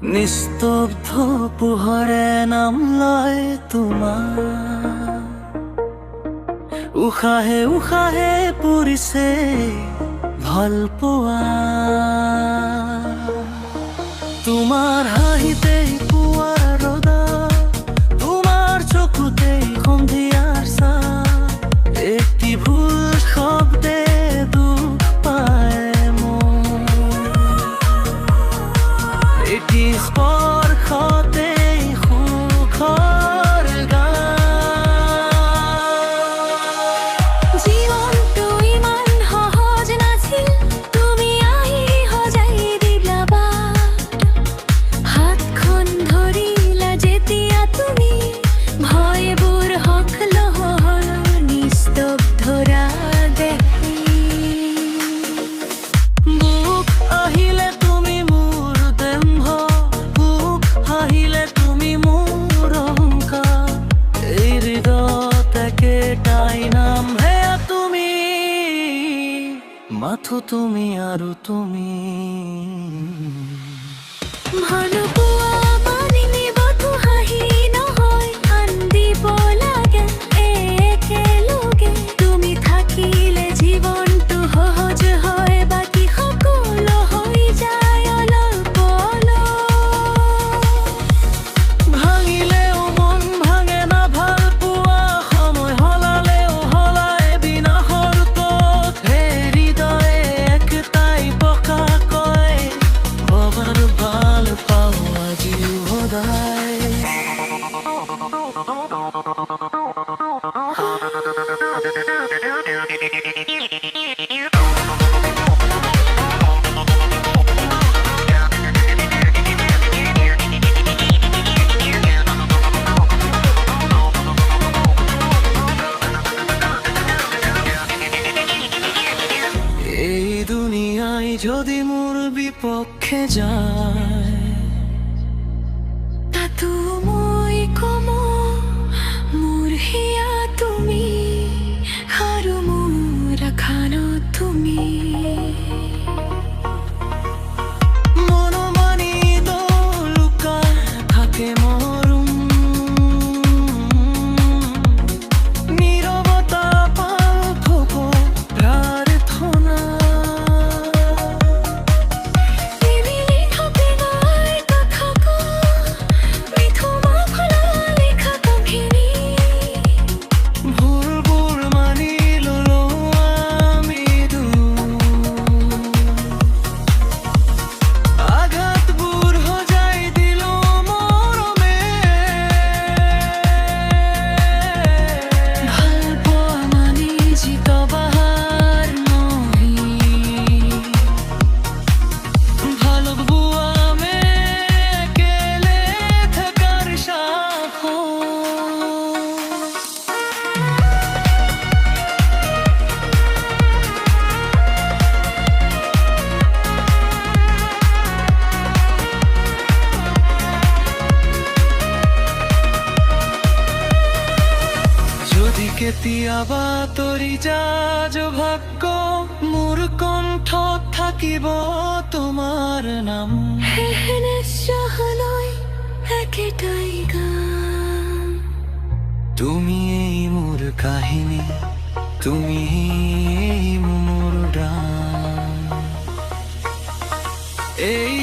নিস্তব্ধ পোহৰে নাম লয় তোমাৰ, উশাহে উশাহে পৰিছে ভাল পোৱা। তোমাৰ হাঁহিতেই পুৱাৰ ৰ'দা, তোমাৰ চকুতেই সন্ধিয়াৰ চাহ, এটি ভুল শব্দে দুখ পায় মোৰ, এটি স্পৰ্শতেই সুখৰ গান। জীৱনটো ইমান সহজ নাছিল, তুমি আহি সজাই দিলা বাট। হাতখন ধৰিলা যেতিয়া তুমি, ভয়বোৰ সকলো হ'ল নিস্তব্ধ দেখি। বুক আহিলে তুমি মোৰ দেম্ভ, বুক হাহিলে তুমি মোৰ অহংকাৰ, এই হৃদয়ত একেটাই নাম হেয়া তুমি, মাথো তুমি আৰু তুমি। ভালপোৱা মানি নিবতো হাঁহি নহয়, কান্দিব লাগে একেলগে। তুমি থাকিলে জীৱনটো সহজ হয়, বাকী সকলো হৈ যায় অলপ অলপ। ভাঙিলেও মন ভাঙে না ভাল পোৱা, সময় সলালেও সলায় বিনাশৰ পথ, হে হৃদয়ে একটাই পকা কয়, অবাৰ ভাল পাওঁ আজিও সদায়। এই দুনিয়ায় যদি মোৰ বিপক্ষে যায়, তাতো মই কম মোৰ হিয়া তুমি, আৰু মোৰ আখানত তুমি। মনোমানিত লুকাই থাকে মৰম, নীৰৱতা পাপ হ'ব প্ৰাৰ্থনা। নিমিলি থাকে নাই কথাকো, মিঠুমা ফলা লেখা কাহিনী। ভুলবোৰ মানি ল'লো আমি আঘাতবোৰ সজাই দিলো মৰমে। ভালপোৱা মানি জিতবাৰ নহি, ভালোবোৱা মে একেলে থাকাৰ সাহস। যদি কেতিয়াবা তৰি যাজ ভাগ্য, মোৰ কণ্ঠত থাকিব তোমাৰ নাম। নিশ্চয়লৈ একেটাই গান। তুমিয়েই মোৰ কাহিনী, তুমিয়েই মোৰ গান। এই